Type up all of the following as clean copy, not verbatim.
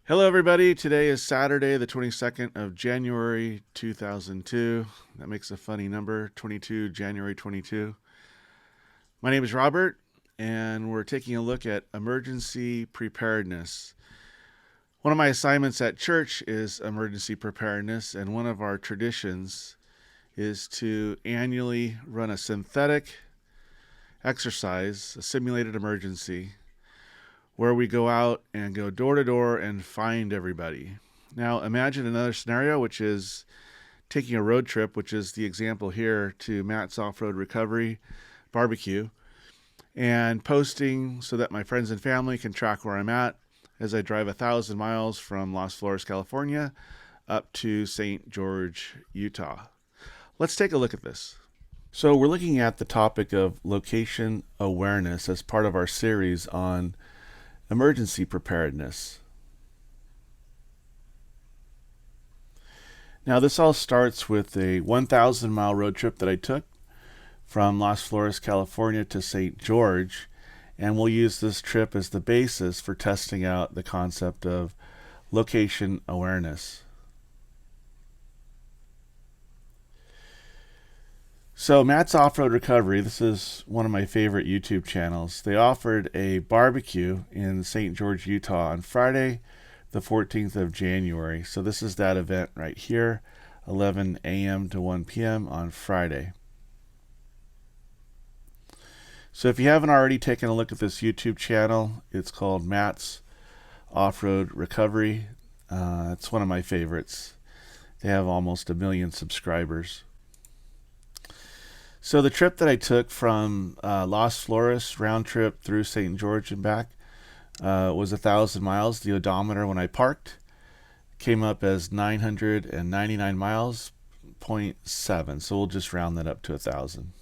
Hello, everybody. Today is Saturday, the 22nd of January, 2002. That makes a funny number, 22, January 22. My name is Robert, and we're taking a look at emergency preparedness. One of my assignments at church is emergency preparedness, and one of our traditions is to annually run a synthetic exercise, a simulated emergency, where we go out and go door to door and find everybody. Now, imagine another scenario, which is taking a road trip, which is the example here, to Matt's Offroad Recovery BBQ, and posting so that my friends and family can track where I'm at as I drive 1,000 miles from Las Flores, California, up to St. George, Utah. Let's take a look at this. So we're looking at the topic of location awareness as part of our series on emergency preparedness. Now, this all starts with a 1,000-mile road trip that I took from Las Flores, California to St. George, and we'll use this trip as the basis for testing out the concept of location awareness. So Matt's Offroad Recovery, this is one of my favorite YouTube channels. They offered a barbecue in St. George, Utah on Friday, the 14th of January. So this is that event right here, 11 a.m. to 1 p.m. on Friday. So if you haven't already taken a look at this YouTube channel, it's called Matt's Offroad Recovery. It's one of my favorites. They have almost 1 million subscribers. So the trip that I took from Las Flores, round trip through St. George and back, was 1,000 miles. The odometer when I parked came up as 999 miles, 0.7. So we'll just round that up to 1,000.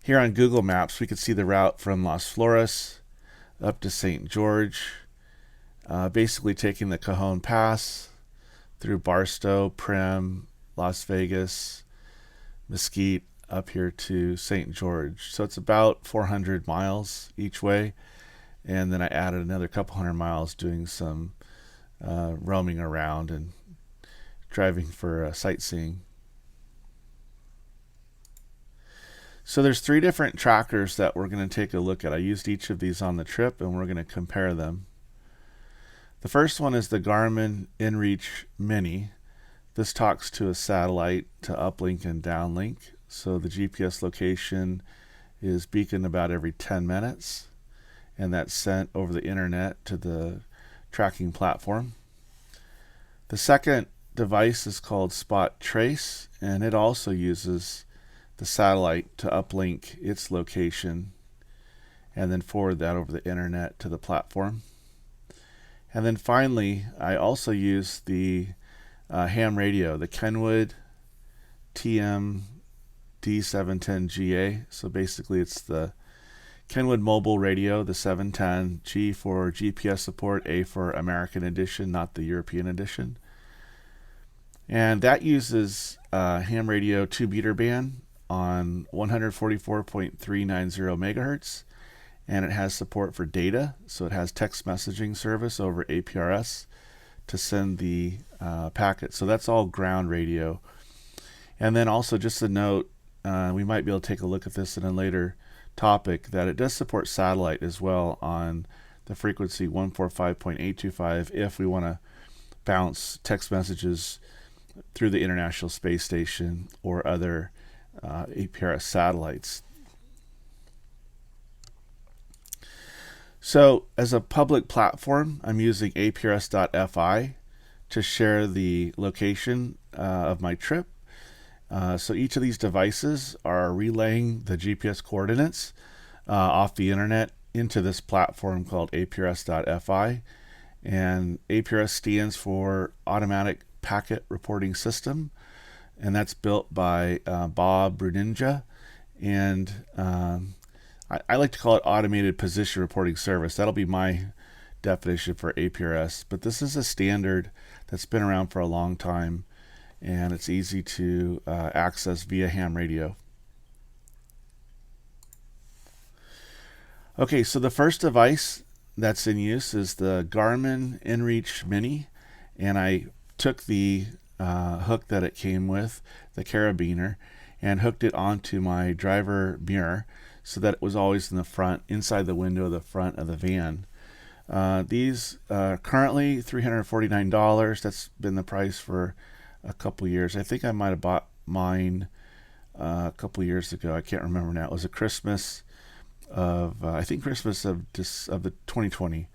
Here on Google Maps, we could see the route from Las Flores up to St. George, basically taking the Cajon Pass through Barstow, Primm, Las Vegas, Mesquite, up here to St. George. So it's about 400 miles each way. And then I added another couple hundred miles doing some roaming around and driving for sightseeing. So there's 3 different trackers that we're going to take a look at. I used each of these on the trip, and we're going to compare them. The first one is the Garmin InReach Mini. This talks to a satellite to uplink and downlink. So the GPS location is beaconed about every 10 minutes, and that's sent over the internet to the tracking platform. The second device is called Spot Trace, and it also uses the satellite to uplink its location and then forward that over the internet to the platform. And then finally, I also use the ham radio, the Kenwood TM D710GA. So basically it's the Kenwood mobile radio, the 710, G for GPS support, A for American edition, not the European edition. And that uses ham radio 2-meter band on 144.390 megahertz. And it has support for data, so it has text messaging service over APRS to send the packet. So that's all ground radio. And then also just a note, we might be able to take a look at this in a later topic, that it does support satellite as well on the frequency 145.825 if we want to bounce text messages through the International Space Station or other APRS satellites. So as a public platform, I'm using APRS.fi to share the location of my trip. So each of these devices are relaying the GPS coordinates off the internet into this platform called APRS.fi. And APRS stands for Automatic Packet Reporting System, and that's built by Bob Bruninja. And I like to call it Automated Position Reporting Service. That'll be my definition for APRS. But this is a standard that's been around for a long time, and it's easy to access via ham radio. Okay, so the first device that's in use is the Garmin InReach Mini, and I took the hook that it came with, the carabiner, and hooked it onto my driver mirror so that it was always in the front, inside the window of the front of the van. These currently $349. That's been the price for a couple years. I think I might have bought mine a couple years ago. I can't remember now. It was a Christmas of I think Christmas of the 2020.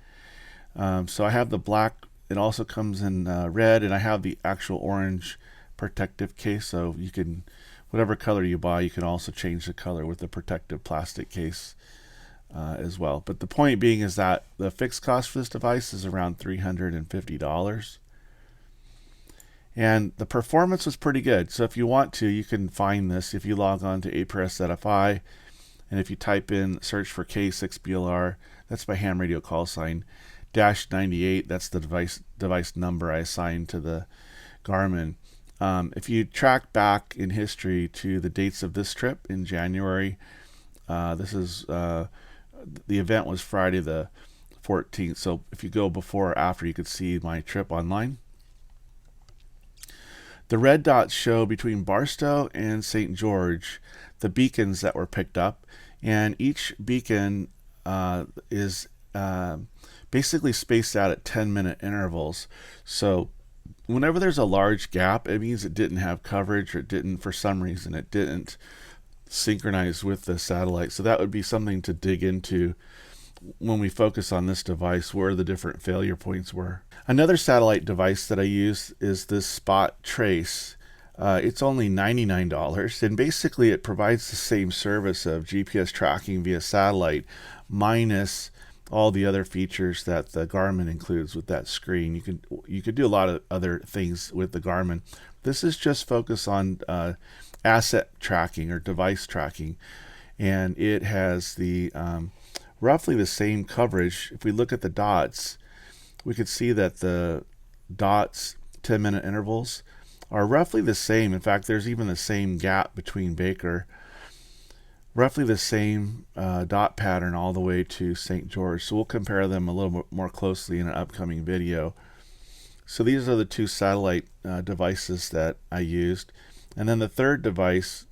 So I have the black. It also comes in red, and I have the actual orange protective case. So you can, whatever color you buy, you can also change the color with the protective plastic case as well. But the point being is that the fixed cost for this device is around $350. And the performance was pretty good. So if you want to, you can find this if you log on to APRS.fi, and if you type in search for K6BLR, that's my ham radio call sign, -98, that's the device number I assigned to the Garmin. If you track back in history to the dates of this trip in January, this is the event was Friday the 14th. So if you go before or after, you could see my trip online. The red dots show between Barstow and St. George the beacons that were picked up, and each beacon is basically spaced out at 10-minute intervals. So whenever there's a large gap, it means it didn't have coverage, or it didn't, for some reason, it didn't synchronize with the satellite. So that would be something to dig into when we focus on this device, where the different failure points were. Another satellite device that I use is this Spot Trace. It's only $99, and basically it provides the same service of GPS tracking via satellite, minus all the other features that the Garmin includes with that screen. You could do a lot of other things with the Garmin. This is just focused on asset tracking or device tracking, and it has the roughly the same coverage. If we look at the dots, we could see that the dots 10-minute intervals are roughly the same. In fact, there's even the same gap between Baker, roughly the same dot pattern all the way to St. George. So we'll compare them a little bit more closely in an upcoming video. So these are the two satellite devices that I used. And then the third device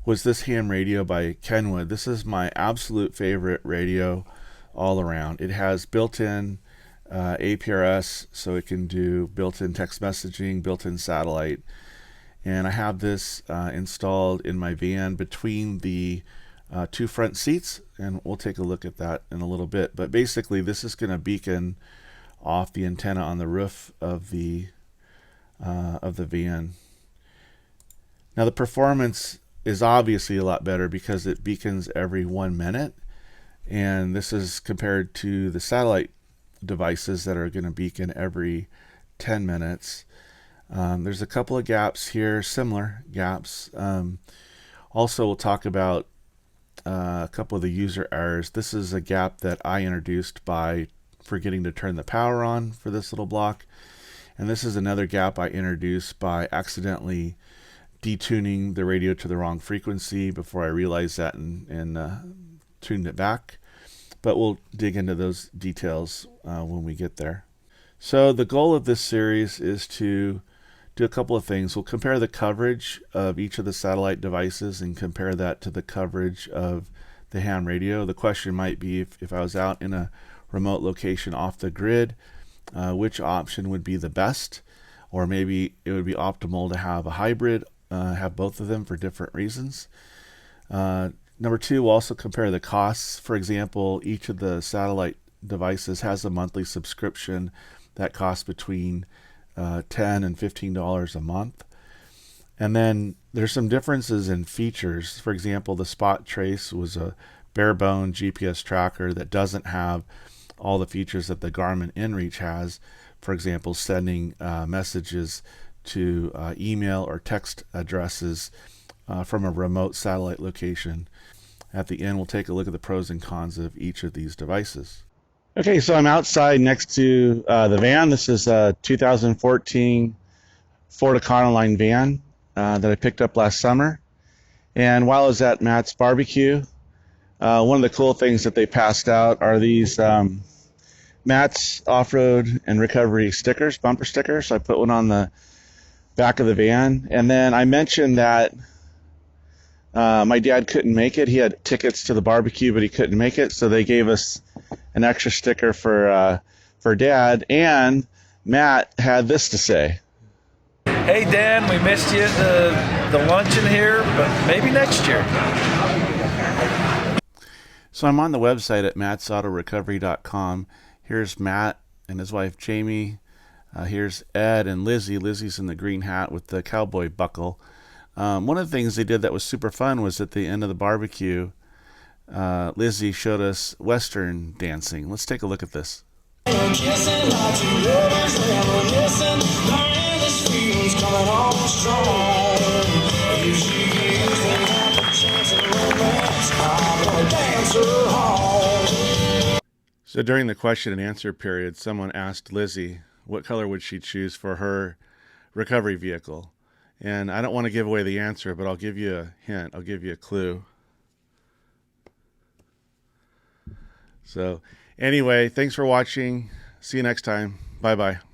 was this ham radio by Kenwood. This is my absolute favorite radio all around. It has built-in APRS, so it can do built-in text messaging, built-in satellite. And I have this installed in my van between the two front seats, and we'll take a look at that in a little bit. But basically, this is going to beacon off the antenna on the roof of the van. Now the performance is obviously a lot better because it beacons every 1 minute, and this is compared to the satellite devices that are going to beacon every 10 minutes. There's a couple of gaps here, similar gaps. Also, we'll talk about a couple of the user errors. This is a gap that I introduced by forgetting to turn the power on for this little block. And this is another gap I introduced by accidentally detuning the radio to the wrong frequency before I realized that and tuned it back. But we'll dig into those details when we get there. So the goal of this series is to do a couple of things. We'll compare the coverage of each of the satellite devices and compare that to the coverage of the ham radio. The question might be, if I was out in a remote location off the grid, which option would be the best? Or maybe it would be optimal to have a hybrid, have both of them for different reasons. Number two, we'll also compare the costs. For example, each of the satellite devices has a monthly subscription that costs between $10 and $15 a month. And then there's some differences in features. For example, the Spot Trace was a bare bone GPS tracker that doesn't have all the features that the Garmin InReach has. For example, sending messages to email or text addresses from a remote satellite location. At the end, we'll take a look at the pros and cons of each of these devices. Okay, so I'm outside next to the van. This is a 2014 Ford Econoline van that I picked up last summer. And while I was at Matt's Barbecue, One of the cool things that they passed out are these Matt's Offroad and Recovery stickers, bumper stickers. So I put one on the back of the van. And then I mentioned that my dad couldn't make it. He had tickets to the barbecue, but he couldn't make it. So they gave us an extra sticker for Dad. And Matt had this to say. Hey Dan, we missed you at the luncheon here, but maybe next year. So I'm on the website at mattsautorecovery.com. Here's Matt and his wife Jamie. Here's Ed and Lizzie. Lizzie's in the green hat with the cowboy buckle. One of the things they did that was super fun was at the end of the barbecue, Lizzie showed us Western dancing. Let's take a look at this. So during the question and answer period, someone asked Lizzie what color would she choose for her recovery vehicle. And I don't want to give away the answer, but I'll give you a hint. I'll give you a clue. So anyway, thanks for watching. See you next time. Bye-bye.